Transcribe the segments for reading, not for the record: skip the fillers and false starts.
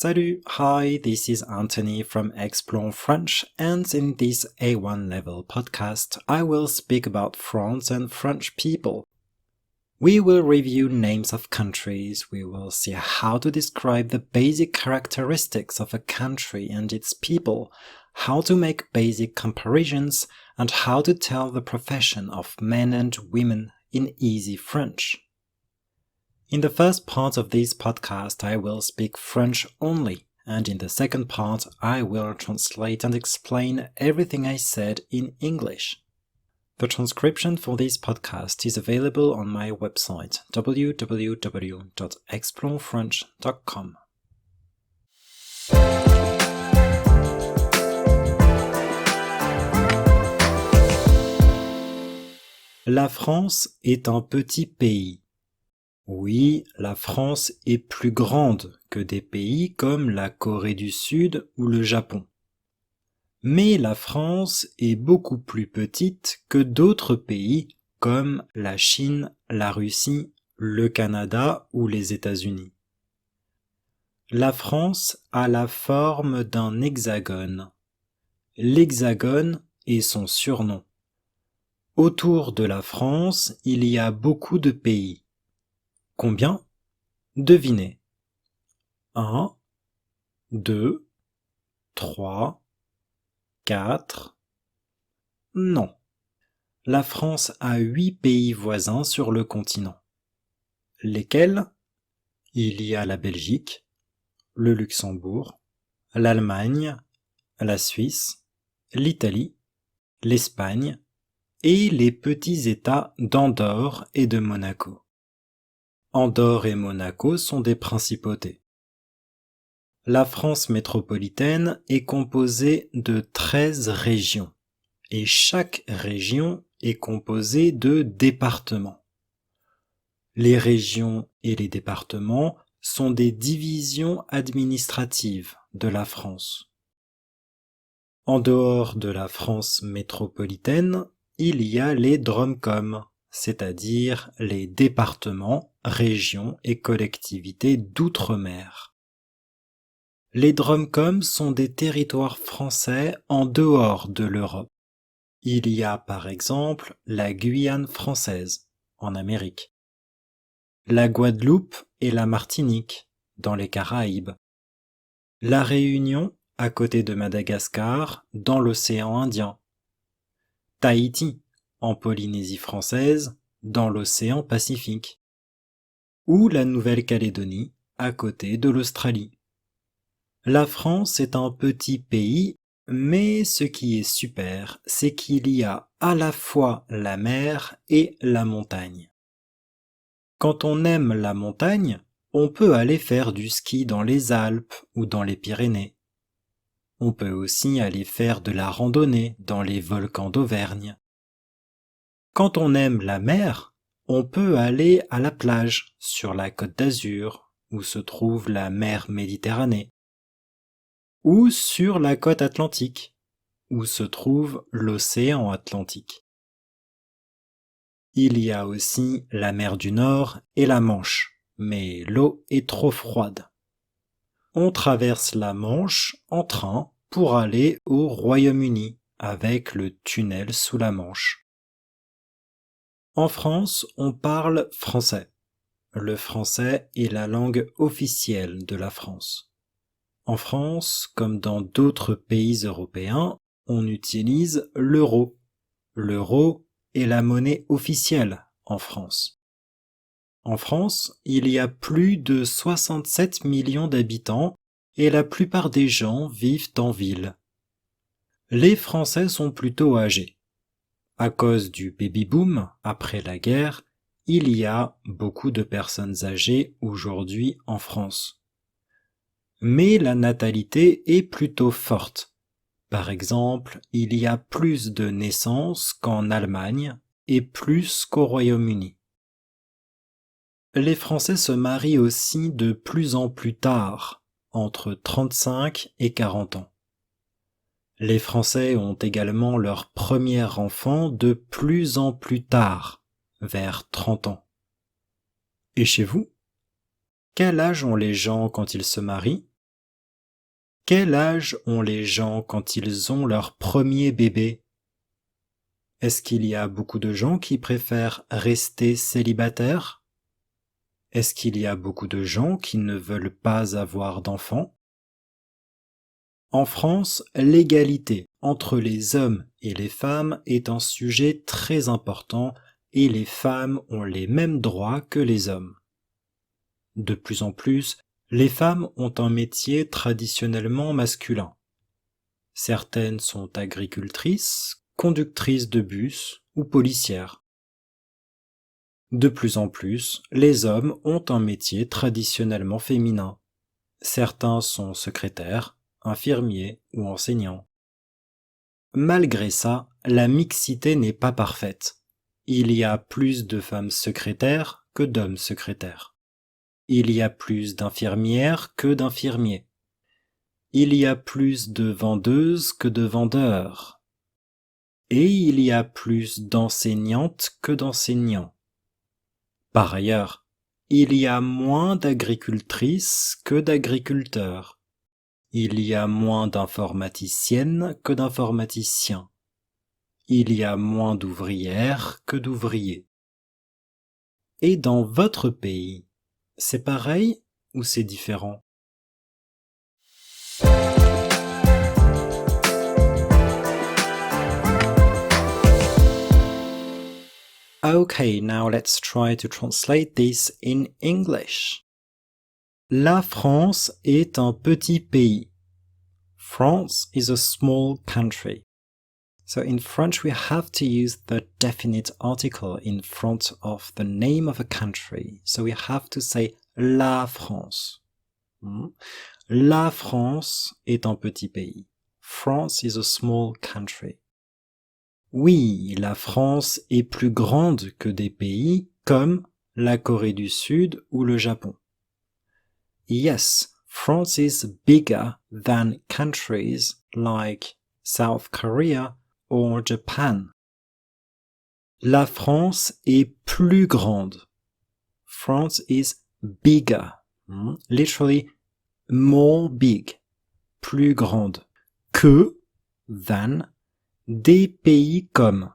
Salut, hi, this is Anthony from Explore French, and in this A1 level podcast, I will speak about France and French people. We will review names of countries, we will see how to describe the basic characteristics of a country and its people, how to make basic comparisons, and how to tell the profession of men and women in easy French. In the first part of this podcast, I will speak French only, and in the second part, I will translate and explain everything I said in English. The transcription for this podcast is available on my website www.explorefrench.com. La France est un petit pays. Oui, la France est plus grande que des pays comme la Corée du Sud ou le Japon. Mais la France est beaucoup plus petite que d'autres pays comme la Chine, la Russie, le Canada ou les États-Unis. La France a la forme d'un hexagone. L'hexagone est son surnom. Autour de la France, il y a beaucoup de pays. Combien? Devinez. 1, 2, 3, 4... Non. La France a 8 pays voisins sur le continent. Lesquels? Il y a la Belgique, le Luxembourg, l'Allemagne, la Suisse, l'Italie, l'Espagne et les petits États d'Andorre et de Monaco. Andorre et Monaco sont des principautés. La France métropolitaine est composée de 13 régions, et chaque région est composée de départements. Les régions et les départements sont des divisions administratives de la France. En dehors de la France métropolitaine, il y a les DROM-COM, c'est-à-dire les départements, régions et collectivités d'outre-mer. Les DROM-COM sont des territoires français en dehors de l'Europe. Il y a par exemple la Guyane française, en Amérique, la Guadeloupe et la Martinique, dans les Caraïbes, la Réunion, à côté de Madagascar, dans l'océan Indien, Tahiti, en Polynésie française, dans l'océan Pacifique, ou la Nouvelle-Calédonie, à côté de l'Australie. La France est un petit pays, mais ce qui est super, c'est qu'il y a à la fois la mer et la montagne. Quand on aime la montagne, on peut aller faire du ski dans les Alpes ou dans les Pyrénées. On peut aussi aller faire de la randonnée dans les volcans d'Auvergne. Quand on aime la mer, on peut aller à la plage sur la Côte d'Azur, où se trouve la mer Méditerranée, ou sur la côte atlantique, où se trouve l'océan Atlantique. Il y a aussi la mer du Nord et la Manche, mais l'eau est trop froide. On traverse la Manche en train pour aller au Royaume-Uni avec le tunnel sous la Manche. En France, on parle français. Le français est la langue officielle de la France. En France, comme dans d'autres pays européens, on utilise l'euro. L'euro est la monnaie officielle en France. En France, il y a plus de 67 millions d'habitants et la plupart des gens vivent en ville. Les Français sont plutôt âgés. À cause du baby-boom après la guerre, il y a beaucoup de personnes âgées aujourd'hui en France. Mais la natalité est plutôt forte. Par exemple, il y a plus de naissances qu'en Allemagne et plus qu'au Royaume-Uni. Les Français se marient aussi de plus en plus tard, entre 35 et 40 ans. Les Français ont également leur premier enfant de plus en plus tard, vers 30 ans. Et chez vous? Quel âge ont les gens quand ils se marient? Quel âge ont les gens quand ils ont leur premier bébé? Est-ce qu'il y a beaucoup de gens qui préfèrent rester célibataires? Est-ce qu'il y a beaucoup de gens qui ne veulent pas avoir d'enfants? En France, l'égalité entre les hommes et les femmes est un sujet très important et les femmes ont les mêmes droits que les hommes. De plus en plus, les femmes ont un métier traditionnellement masculin. Certaines sont agricultrices, conductrices de bus ou policières. De plus en plus, les hommes ont un métier traditionnellement féminin. Certains sont secrétaires, infirmiers ou enseignants. Malgré ça, la mixité n'est pas parfaite. Il y a plus de femmes secrétaires que d'hommes secrétaires. Il y a plus d'infirmières que d'infirmiers. Il y a plus de vendeuses que de vendeurs. Et il y a plus d'enseignantes que d'enseignants. Par ailleurs, il y a moins d'agricultrices que d'agriculteurs. Il y a moins d'informaticiennes que d'informaticiens. Il y a moins d'ouvrières que d'ouvriers. Et dans votre pays, c'est pareil ou c'est différent? Okay, now let's try to translate this in English. La France est un petit pays. France is a small country. So in French we have to use the definite article in front of the name of a country. So we have to say la France. La France est un petit pays. France is a small country. Oui, la France est plus grande que des pays comme la Corée du Sud ou le Japon. Yes, France is bigger than countries like South Korea or Japan. La France est plus grande. France is bigger. Literally, more big. Plus grande. Que, than, des pays comme.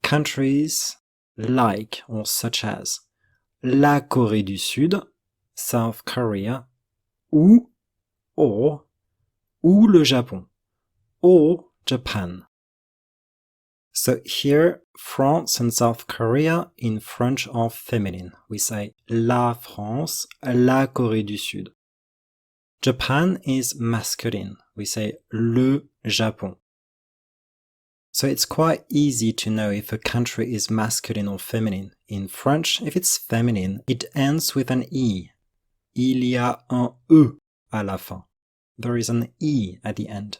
Countries like or such as. La Corée du Sud, South Korea, ou le Japon, or Japan. So here, France and South Korea in French are feminine. We say la France, la Corée du Sud. Japan is masculine. We say le Japon. So it's quite easy to know if a country is masculine or feminine. In French, if it's feminine, it ends with an E. Il y a un E à la fin. There is an E at the end.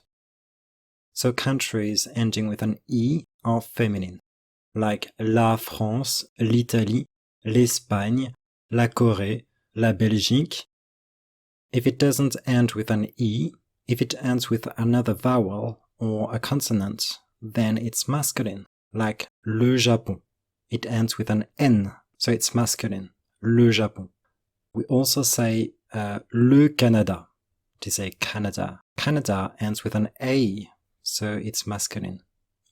So countries ending with an E are feminine, like la France, l'Italie, l'Espagne, la Corée, la Belgique. If it doesn't end with an E, if it ends with another vowel or a consonant, then it's masculine, like le Japon. It ends with an N, so it's masculine, le Japon. We also say le Canada, to say Canada. Canada ends with an A, so it's masculine,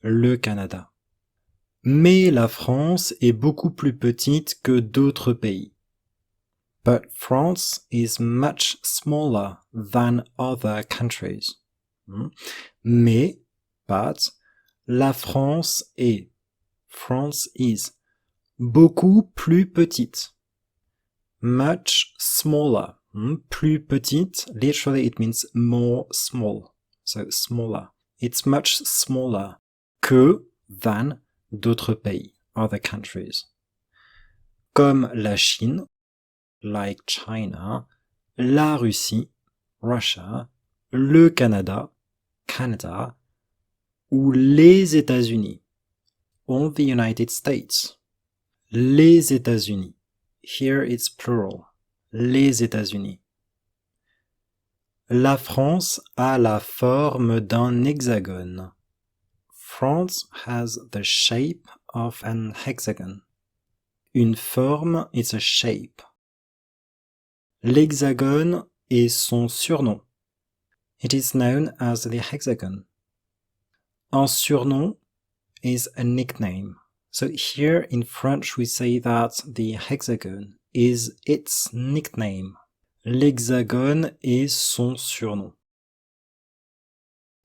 le Canada. Mais la France est beaucoup plus petite que d'autres pays. But France is much smaller than other countries. Mais, but, la France est, France is, beaucoup plus petite. Much smaller. Plus petite, literally it means more small. So smaller. It's much smaller que, than, d'autres pays, other countries. Comme la Chine, like China, la Russie, Russia, le Canada, Canada, ou les États-Unis, or the United States. Les États-Unis. Here it's plural. Les États-Unis. La France a la forme d'un hexagone. France has the shape of an hexagon. Une forme is a shape. L'hexagone est son surnom. It is known as the hexagon. Un surnom is a nickname. So here in French we say that the hexagon is its nickname. L'hexagone est son surnom.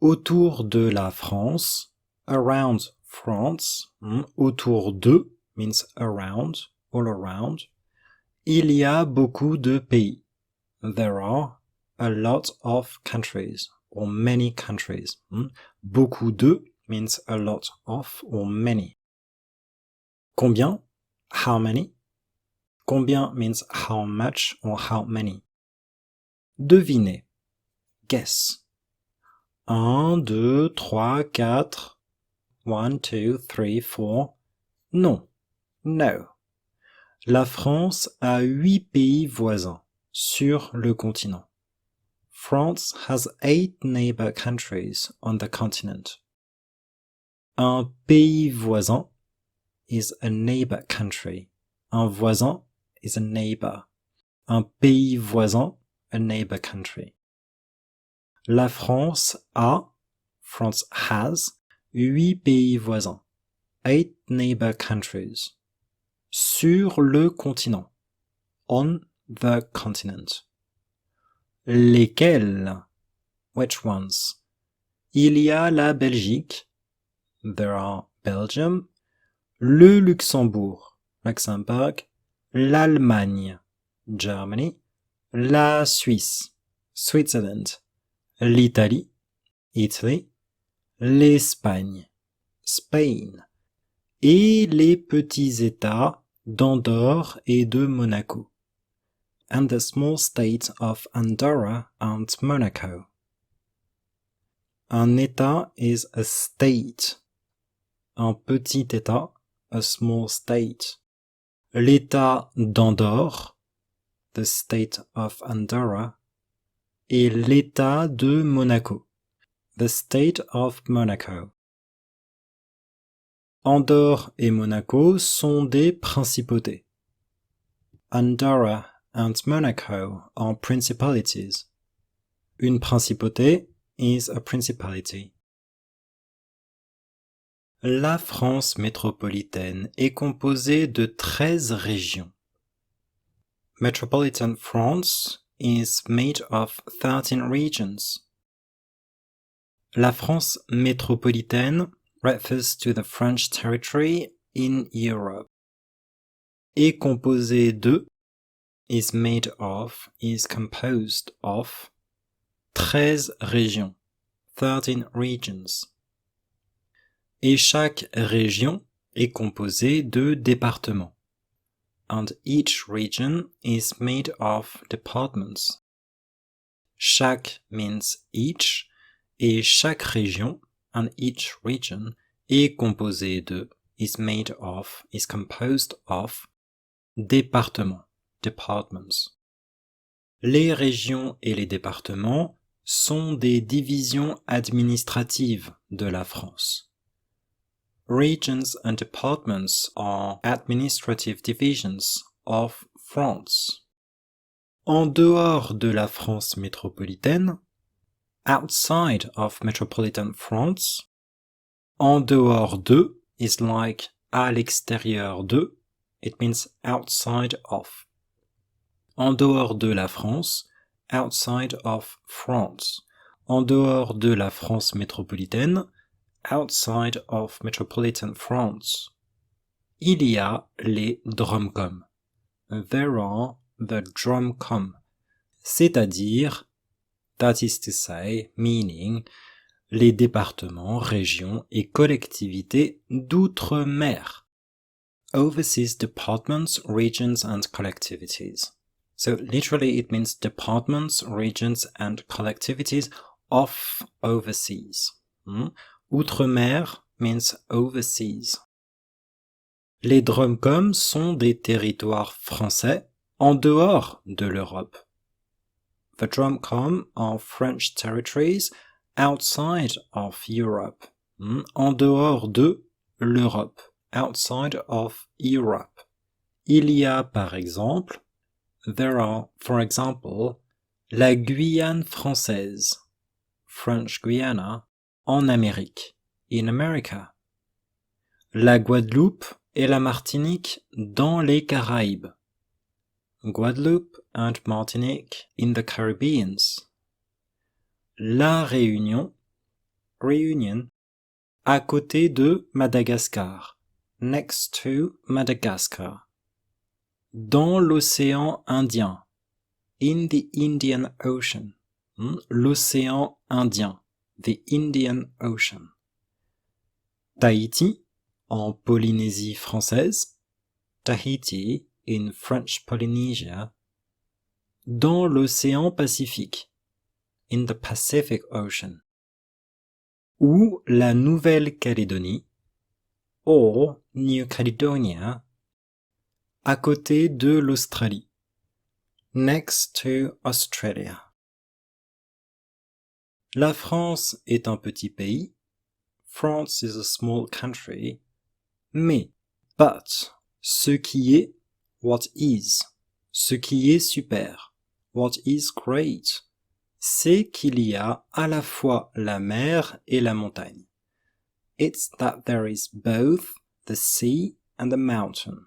Autour de la France, around France, autour de means around, all around. Il y a beaucoup de pays. There are a lot of countries, or many countries. Beaucoup de means a lot of, or many. Combien? How many? Combien means how much or how many. Devinez. Guess. 1, 2, 3, 4. 1, 2, 3, 4. Non. No. La France a 8 pays voisins sur le continent. France has 8 neighbor countries on the continent. Un pays voisin is a neighbor country. Un voisin is a neighbor. Un pays voisin, a neighbor country. La France a, France has, 8 pays voisins, 8 neighbor countries. Sur le continent, on the continent. Lesquels? Which ones? Il y a la Belgique, there are Belgium, le Luxembourg, Luxembourg, l'Allemagne, Germany, la Suisse, Switzerland, l'Italie, Italy, l'Espagne, Spain, et les petits États d'Andorre et de Monaco, and the small state of Andorra and Monaco. Un État is a state. Un petit État, a small state. L'État d'Andorre, the state of Andorra, et l'État de Monaco, the state of Monaco. Andorre et Monaco sont des principautés. Andorra and Monaco are principalities. Une principauté is a principality. La France métropolitaine est composée de 13 régions. Metropolitan France is made of 13 regions. La France métropolitaine refers to the French territory in Europe. Est composée de, is made of, is composed of, 13 régions, 13 regions. Et chaque région est composée de départements. And each region is made of departments. Chaque means each, et chaque région, and each region, est composée de, is made of, is composed of, départements, departments. Les régions et les départements sont des divisions administratives de la France. Regions and departments are administrative divisions of France. En dehors de la France métropolitaine, outside of metropolitan France, en dehors de is like à l'extérieur de, it means outside of. En dehors de la France, outside of France. En dehors de la France métropolitaine, outside of metropolitan France. Il y a les DROMCOM. There are the DROMCOM. C'est-à-dire, that is to say, meaning, les départements, régions et collectivités d'outre-mer. Overseas departments, regions and collectivities. So literally it means departments, regions and collectivities of overseas. Outre-mer means overseas. Les DROMCOM sont des territoires français en dehors de l'Europe. The DROMCOM are French territories outside of Europe. En dehors de l'Europe. Outside of Europe. Il y a par exemple, there are, for example, la Guyane française. French Guiana, en Amérique, in America. La Guadeloupe et la Martinique dans les Caraïbes. Guadeloupe and Martinique in the Caribbean. La Réunion, Réunion, à côté de Madagascar, next to Madagascar. Dans l'océan Indien, in the Indian Ocean, l'océan Indien, the Indian Ocean. Tahiti, en Polynésie française, Tahiti in French Polynesia, dans l'océan Pacifique, in the Pacific Ocean, ou la Nouvelle-Calédonie, or New Caledonia, à côté de l'Australie, next to Australia. La France est un petit pays, France is a small country, mais, but, ce qui est, what is, ce qui est super, what is great, c'est qu'il y a à la fois la mer et la montagne. It's that there is both the sea and the mountain.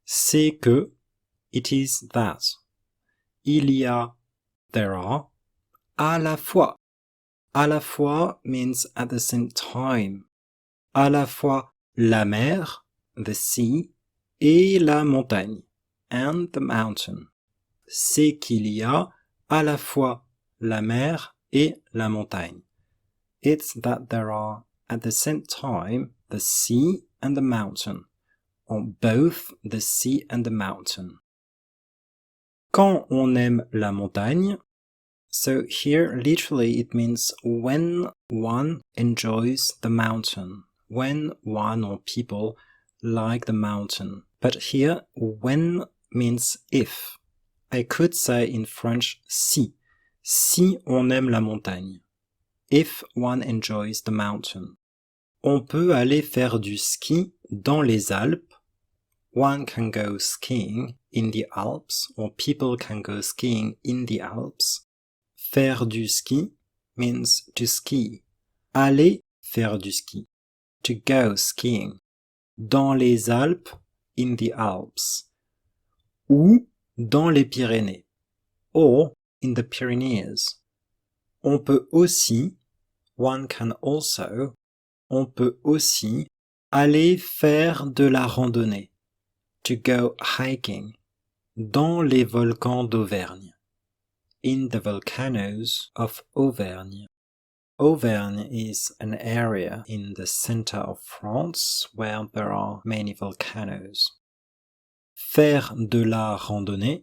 C'est que, it is that. Il y a, there are, à la fois. À la fois means at the same time. À la fois la mer, the sea, et la montagne, and the mountain. C'est qu'il y a à la fois la mer et la montagne. It's that there are at the same time the sea and the mountain, or both the sea and the mountain. Quand on aime la montagne, so here literally it means when one enjoys the mountain, when one or people like the mountain. But here when means if. I could say in French si on aime la montagne, if one enjoys the mountain. On peut aller faire du ski dans les Alpes. One can go skiing in the Alps, or people can go skiing in the Alps. Faire du ski means to ski. Aller faire du ski. To go skiing. Dans les Alpes, in the Alps. Ou dans les Pyrénées. Or in the Pyrenees. On peut aussi, one can also, on peut aussi aller faire de la randonnée. To go hiking. Dans les volcans d'Auvergne. In the volcanoes of Auvergne. Auvergne is an area in the center of France where there are many volcanoes. Faire de la randonnée,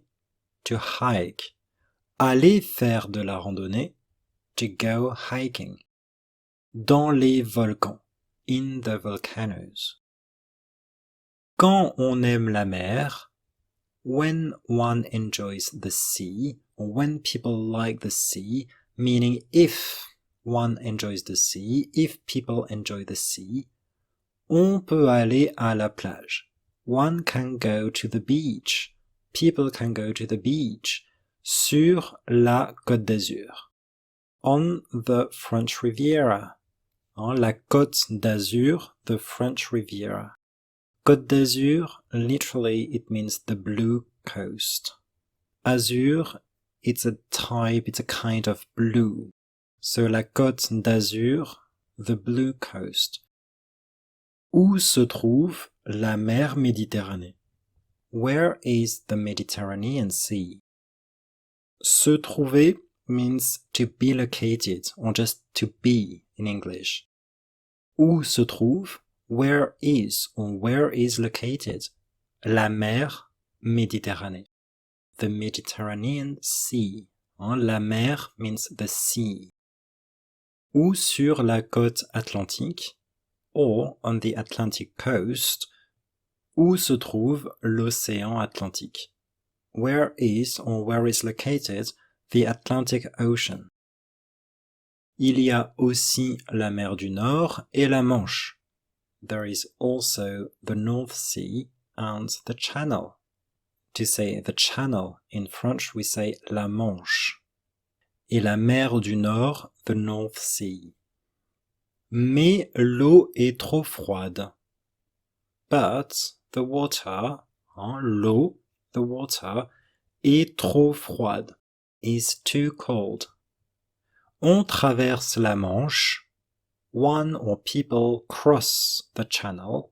to hike. Aller faire de la randonnée, to go hiking. Dans les volcans, in the volcanoes. Quand on aime la mer, when one enjoys the sea, or when people like the sea, meaning if one enjoys the sea, if people enjoy the sea, on peut aller à la plage. One can go to the beach. People can go to the beach. Sur la Côte d'Azur. On the French Riviera. La Côte d'Azur, the French Riviera. Côte d'Azur, literally it means the blue coast. Azur, it's a kind of blue. So la Côte d'Azur, the blue coast. Où se trouve la mer Méditerranée? Where is the Mediterranean Sea? Se trouver means to be located, or just to be in English. Où se trouve? Where is, or where is located? La mer Méditerranée. The Mediterranean Sea. La mer means the sea. Ou sur la côte atlantique, or on the Atlantic coast, où se trouve l'océan Atlantique. Where is, or where is located, the Atlantic Ocean. Il y a aussi la mer du Nord et la Manche. There is also the North Sea and the Channel. To say the Channel in French we say la Manche. et la mer du Nord, the North Sea. Mais l'eau est trop froide. But the water, l'eau, the water, est trop froide, is too cold. On traverse la Manche. One or people cross the channel.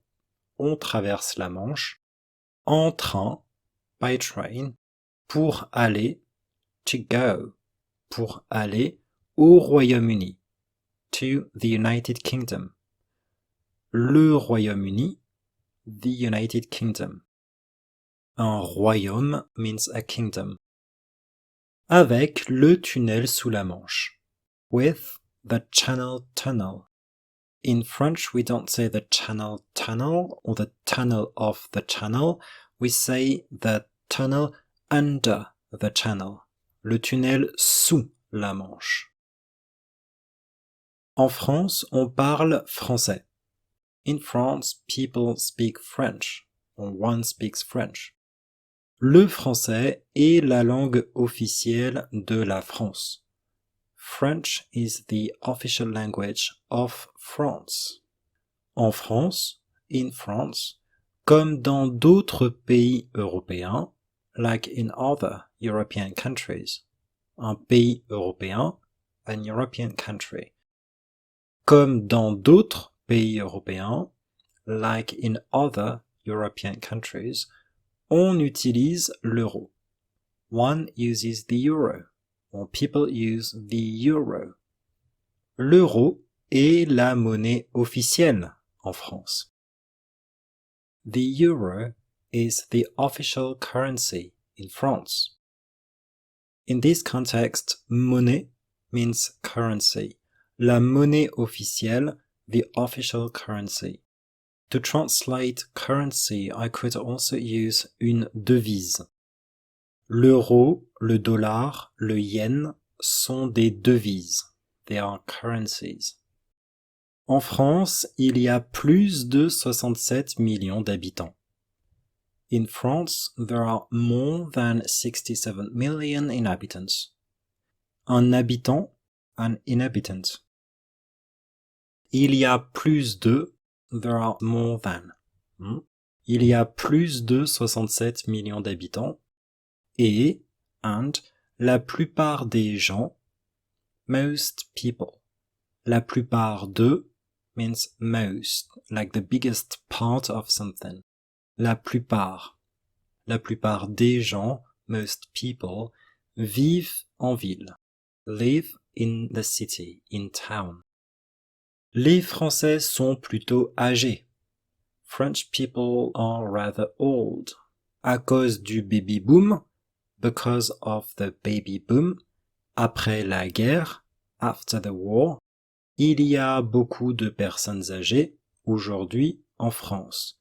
On traverse la Manche en train, by train, pour aller, to go, pour aller au Royaume-Uni, to the United Kingdom. Le Royaume-Uni, the United Kingdom. Un royaume means a kingdom. Avec le tunnel sous la Manche. With the Channel Tunnel. In French, we don't say the Channel Tunnel or the tunnel of the channel. We say the tunnel under the channel. Le tunnel sous la Manche. En France, on parle français. In France, people speak French, or one speaks French. Le français est la langue officielle de la France. French is the official language of France. En France, in France, comme dans d'autres pays européens, like in other European countries. Un pays européen, an European country. Comme dans d'autres pays européens, like in other European countries, on utilise l'euro. One uses the euro, or people use the euro. L'euro est la monnaie officielle en France. The euro is the official currency in France. In this context, monnaie means currency. La monnaie officielle, the official currency. To translate currency, I could also use une devise. L'euro, le dollar, le yen sont des devises. They are currencies. En France, il y a plus de 67 millions d'habitants. In France, there are more than 67 million inhabitants. Un habitant, an inhabitant. Il y a plus de, there are more than. Il y a plus de 67 millions d'habitants. Et, and, la plupart des gens, most people. La plupart de means most, like the biggest part of something. La plupart. La plupart des gens, most people, vivent en ville. Live in the city, in town. Les Français sont plutôt âgés. French people are rather old. À cause du baby boom, because of the baby boom, après la guerre, after the war, il y a beaucoup de personnes âgées aujourd'hui en France.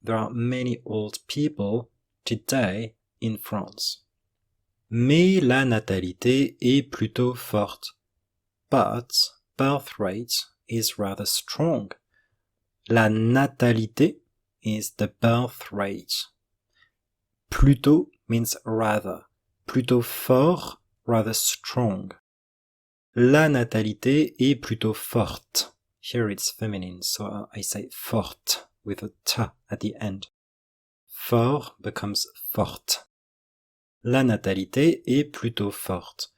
There are many old people today in France. Mais la natalité est plutôt forte. But birth rate is rather strong. La natalité is the birth rate. Plutôt means rather. Plutôt fort, rather strong. La natalité est plutôt forte. Here it's feminine, so I say forte with a t at the end. Fort becomes forte. La natalité est plutôt forte.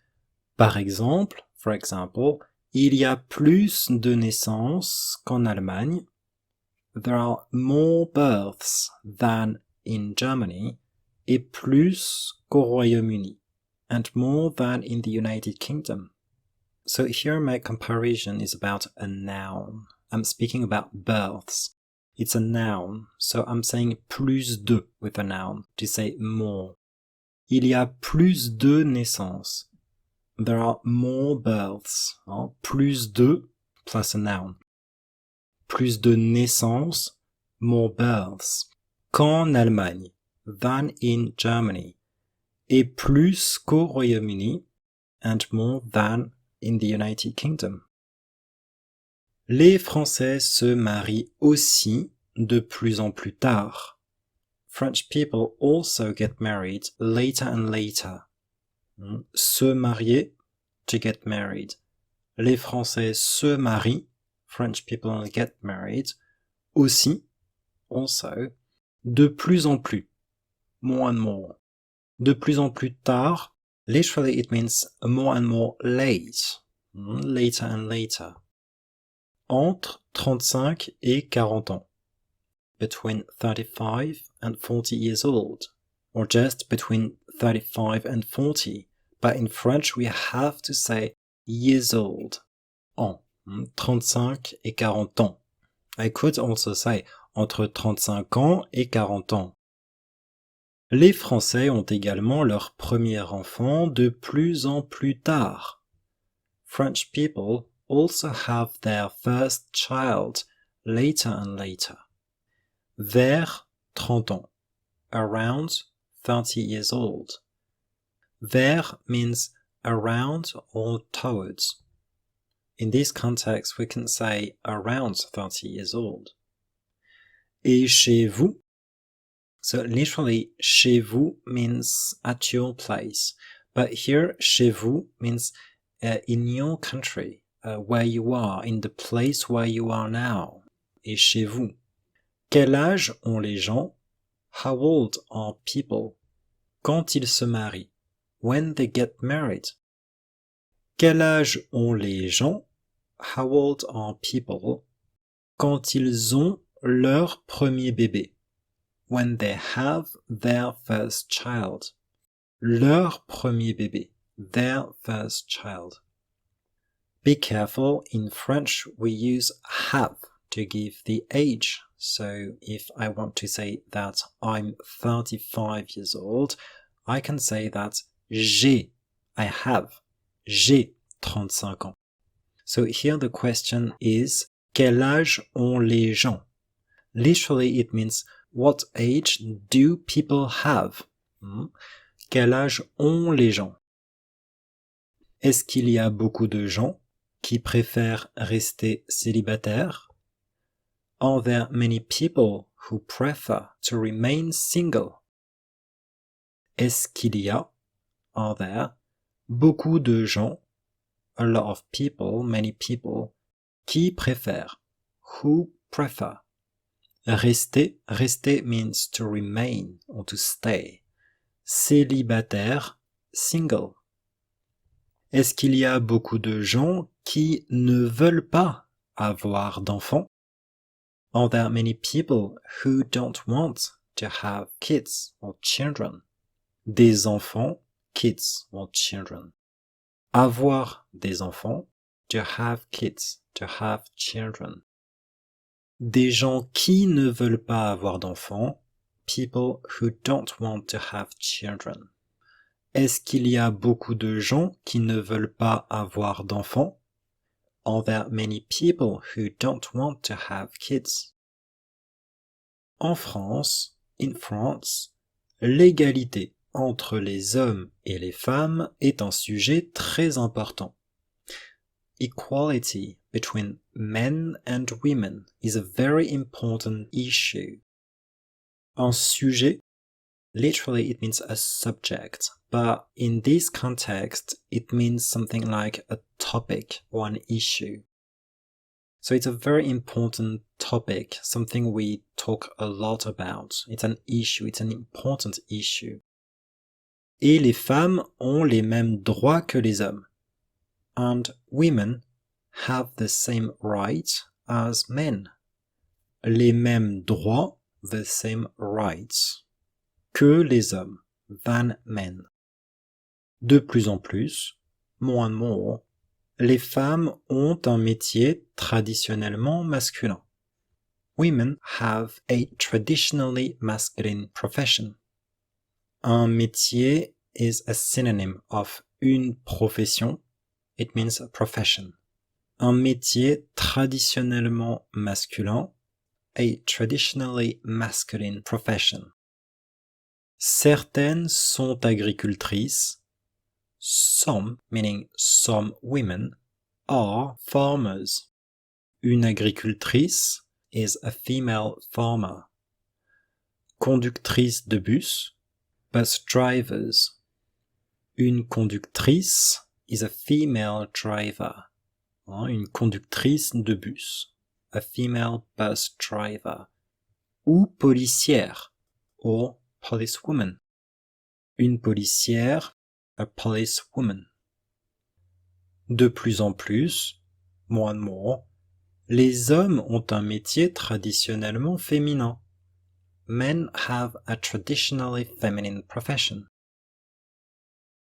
Par exemple, for example, il y a plus de naissances qu'en Allemagne. There are more births than in Germany, et plus qu'au Royaume-Uni, and more than in the United Kingdom. So here my comparison is about a noun. I'm speaking about births. It's a noun, so I'm saying plus de with a noun, to say more. Il y a plus de naissances. There are more births. Plus de plus a noun. Plus de naissances, more births. Qu'en Allemagne, than in Germany. Et plus qu'au Royaume-Uni, and more than in the United Kingdom. Les Français se marient aussi de plus en plus tard. French people also get married later and later. Se marier, to get married. Les Français se marient, French people get married, aussi, also, de plus en plus, more and more. De plus en plus tard, literally it means more and more late, later and later. Entre 35 et 40 ans. Between 35 and 40 years old. Or just between 35 and 40. But in French we have to say years old. Ans. 35 et 40 ans. I could also say entre 35 ans et 40 ans. Les Français ont également leur premier enfant de plus en plus tard. French people also have their first child later and later. Vers 30 ans. Around 30 years old. Vers means around or towards. In this context, we can say around 30 years old. Et chez vous? So literally, chez vous means at your place. But here, chez vous means in your country, where you are, in the place where you are now. Et chez vous? Quel âge ont les gens? How old are people? Quand ils se marient? When they get married? Quel âge ont les gens? How old are people? Quand ils ont leur premier bébé? When they have their first child. Leur premier bébé. Their first child. Be careful, in French we use have to give the age. So if I want to say that I'm 35 years old, I can say that j'ai, I have, j'ai 35 ans. So here the question is, quel âge ont les gens? Literally it means, what age do people have? Quel âge ont les gens? Est-ce qu'il y a beaucoup de gens qui préfèrent rester célibataires? Are there many people who prefer to remain single? Est-ce qu'il y a? Are there? Beaucoup de gens, a lot of people, many people, qui préfèrent? Who prefer? Rester, rester means to remain or to stay. Célibataire, single. Est-ce qu'il y a beaucoup de gens qui ne veulent pas avoir d'enfants? Are there many people who don't want to have kids or children? Des enfants, kids or children. Avoir des enfants, to have kids, to have children. Des gens qui ne veulent pas avoir d'enfants, people who don't want to have children. Est-ce qu'il y a beaucoup de gens qui ne veulent pas avoir d'enfants? Are there many people who don't want to have kids? En France, in France, l'égalité entre les hommes et les femmes est un sujet très important. Equality between men and women is a very important issue. Un sujet, literally it means a subject, but in this context it means something like a topic or an issue. So it's a very important topic, something we talk a lot about. It's an issue, it's an important issue. Et les femmes ont les mêmes droits que les hommes. And women have the same rights as men. Les mêmes droits, the same rights, que les hommes, than men. De plus en plus, more and more, les femmes ont un métier traditionnellement masculin. Women have a traditionally masculine profession. Un métier is a synonym of une profession. It means a profession. Un métier traditionnellement masculin, a traditionally masculine profession. Certaines sont agricultrices. Some, meaning some women, are farmers. Une agricultrice is a female farmer. Conductrice de bus, bus drivers. Une conductrice is a female driver. Une conductrice de bus. A female bus driver. Ou policière, or policewoman. Une policière, a policewoman. De plus en plus, more and more, les hommes ont un métier traditionnellement féminin. Men have a traditionally feminine profession.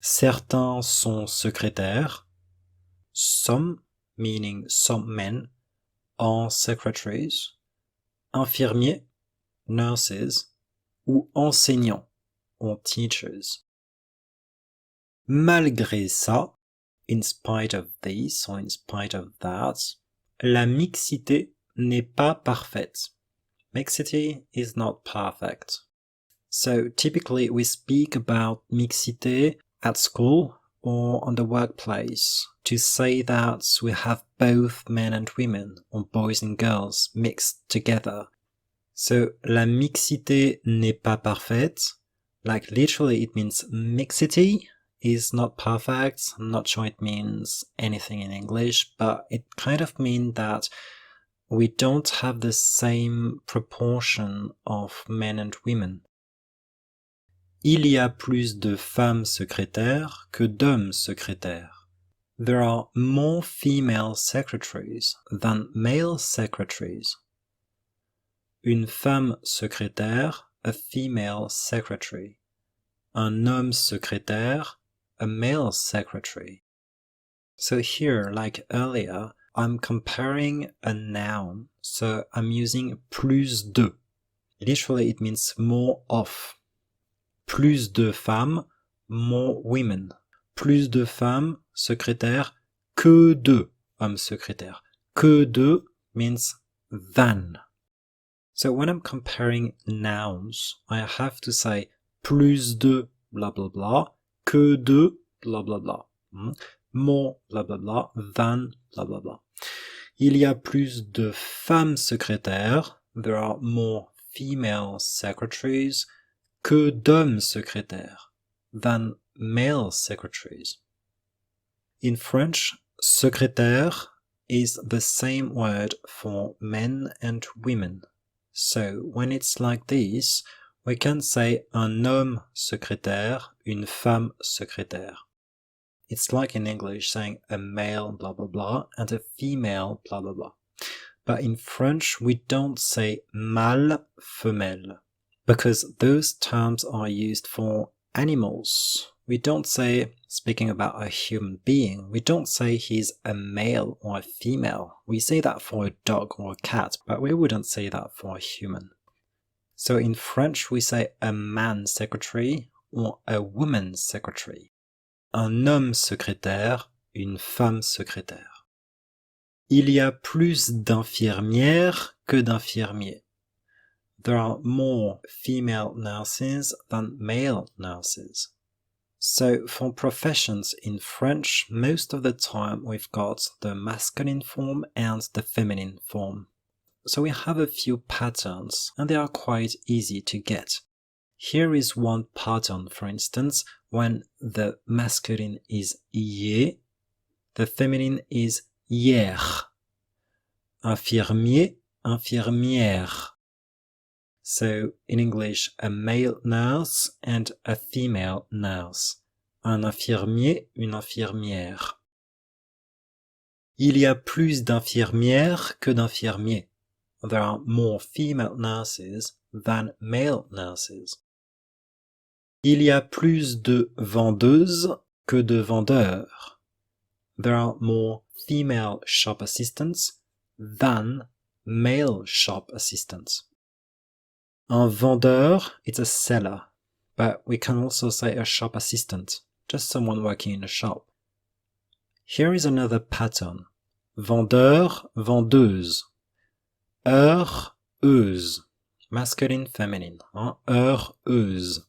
Certains sont secrétaires. Some, meaning some men, are secretaries. Infirmiers, nurses, ou enseignants, or teachers. Malgré ça, in spite of this or in spite of that, la mixité n'est pas parfaite. Mixity is not perfect. So typically we speak about mixité at school or on the workplace to say that we have both men and women or boys and girls mixed together. So la mixité n'est pas parfaite. Like literally it means mixity is not perfect. I'm not sure it means anything in English, but it kind of means that we don't have the same proportion of men and women. Il y a plus de femmes secrétaires que d'hommes secrétaires. There are more female secretaries than male secretaries. Une femme secrétaire, a female secretary. Un homme secrétaire, a male secretary. So here, like earlier, I'm comparing a noun, so I'm using plus de. Literally, it means more of. Plus de femmes, more women. Plus de femmes secrétaires que de hommes secrétaires. Que de means than. So when I'm comparing nouns, I have to say plus de blah blah blah, que de blah blah blah. More blah blah blah, than blah blah blah. Il y a plus de femmes secrétaires, there are more female secretaries, que d'hommes secrétaires, than male secretaries. In French, secrétaire is the same word for men and women. So when it's like this, we can say un homme secrétaire, une femme secrétaire. It's like in English saying a male blah blah blah and a female blah blah blah. But in French, we don't say mâle, femelle, because those terms are used for animals. We don't say, speaking about a human being, we don't say he's a male or a female. We say that for a dog or a cat, but we wouldn't say that for a human. So in French, we say a man secretary or a woman secretary. Un homme secrétaire, une femme secrétaire. Il y a plus d'infirmières que d'infirmiers. There are more female nurses than male nurses. So for professions in French, most of the time we've got the masculine form and the feminine form. So we have a few patterns, and they are quite easy to get. Here is one pattern, for instance, when the masculine is ye, the feminine is hier. Infirmier, infirmière. So in English, a male nurse and a female nurse. Un infirmier, une infirmière. Il y a plus d'infirmières que d'infirmiers. There are more female nurses than male nurses. Il y a plus de vendeuses que de vendeurs. There are more female shop assistants than male shop assistants. Un vendeur is a seller, but we can also say a shop assistant, just someone working in a shop. Here is another pattern. Vendeur, vendeuse. Heure, heuse. Masculine, feminine. Heure, heuse.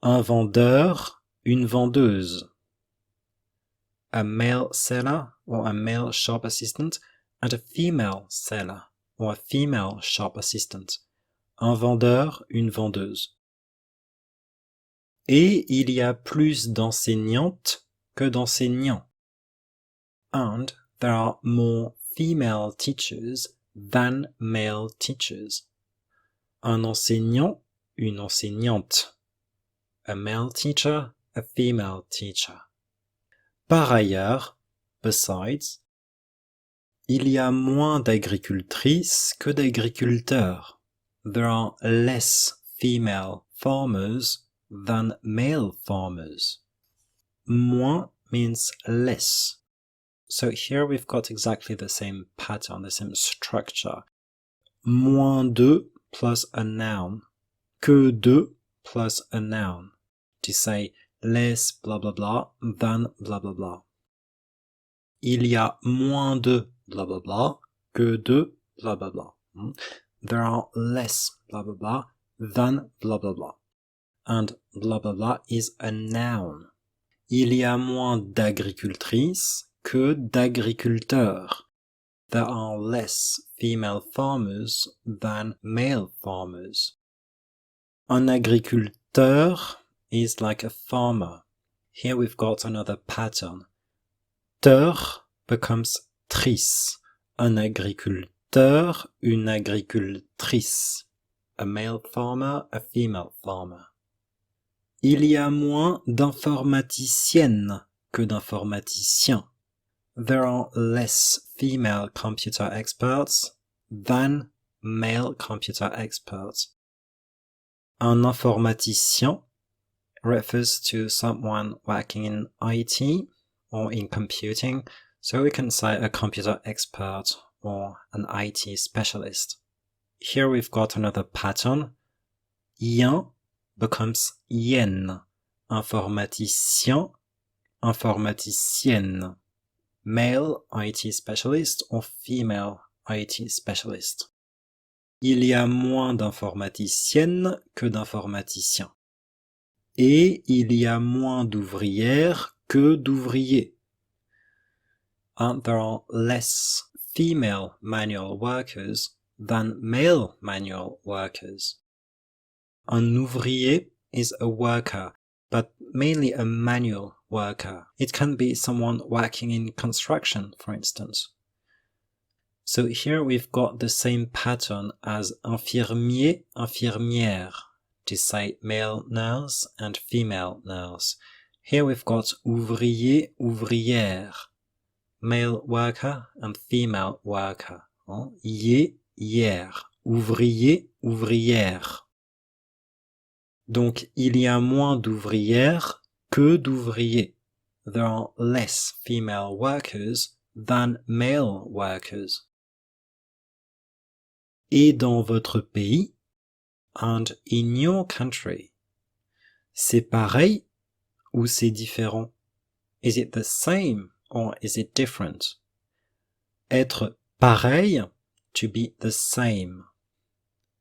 Un vendeur, une vendeuse. A male seller or a male shop assistant and a female seller or a female shop assistant. Un vendeur, une vendeuse. Et il y a plus d'enseignantes que d'enseignants. and there are more female teachers than male teachers. Un enseignant, une enseignante. A male teacher, a female teacher. Par ailleurs, besides, il y a moins d'agricultrices que d'agriculteurs. There are less female farmers than male farmers. Moins means less. So here we've got exactly the same pattern, the same structure. Moins de plus a noun. Que de plus a noun. To say less blah blah blah than blah blah blah. Il y a moins de blah blah blah que de blah blah blah. There are less blah blah blah than blah blah blah. And blah blah blah is a noun. Il y a moins d'agricultrices que d'agriculteurs. There are less female farmers than male farmers. Un agriculteur is like a farmer. Here we've got another pattern. Teur becomes trice. Un agriculteur, une agricultrice. A male farmer, a female farmer. Il y a moins d'informaticiennes que d'informaticiens. There are less female computer experts than male computer experts. Un informaticien refers to someone working in IT or in computing, so we can say a computer expert or an IT specialist. Here we've got another pattern. Yen becomes yen. Informaticien, informaticienne. Male IT specialist or female IT specialist. Il y a moins d'informaticiennes que d'informaticiens. Et il y a moins d'ouvrières que d'ouvriers. And there are less female manual workers than male manual workers. Un ouvrier is a worker, but mainly a manual worker. It can be someone working in construction, for instance. So here we've got the same pattern as infirmier, infirmière, to say male nurse and female nurse. Here we've got ouvrier, ouvrière, male worker and female worker. Yé, hier, ouvrier, ouvrière. Donc, il y a moins d'ouvrières que d'ouvriers. There are less female workers than male workers. Et dans votre pays, and in your country, c'est pareil ou c'est différent? Is it the same or is it different? Être pareil, to be the same.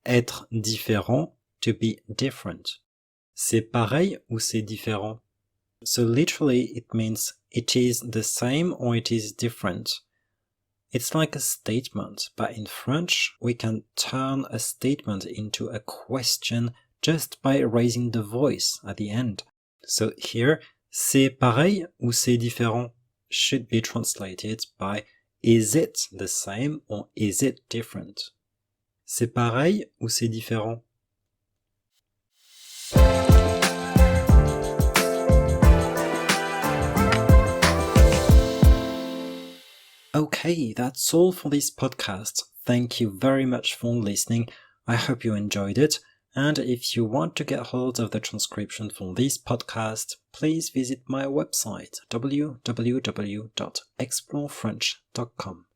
Être différent, to be different. C'est pareil ou c'est différent? So literally it means it is the same or it is different. It's like a statement, but in French we can turn a statement into a question just by raising the voice at the end. So here, c'est pareil ou c'est différent should be translated by is it the same or is it different? C'est pareil ou c'est différent? Okay, that's all for this podcast. Thank you very much for listening. I hope you enjoyed it. And if you want to get hold of the transcription for this podcast, please visit my website www.explorefrench.com.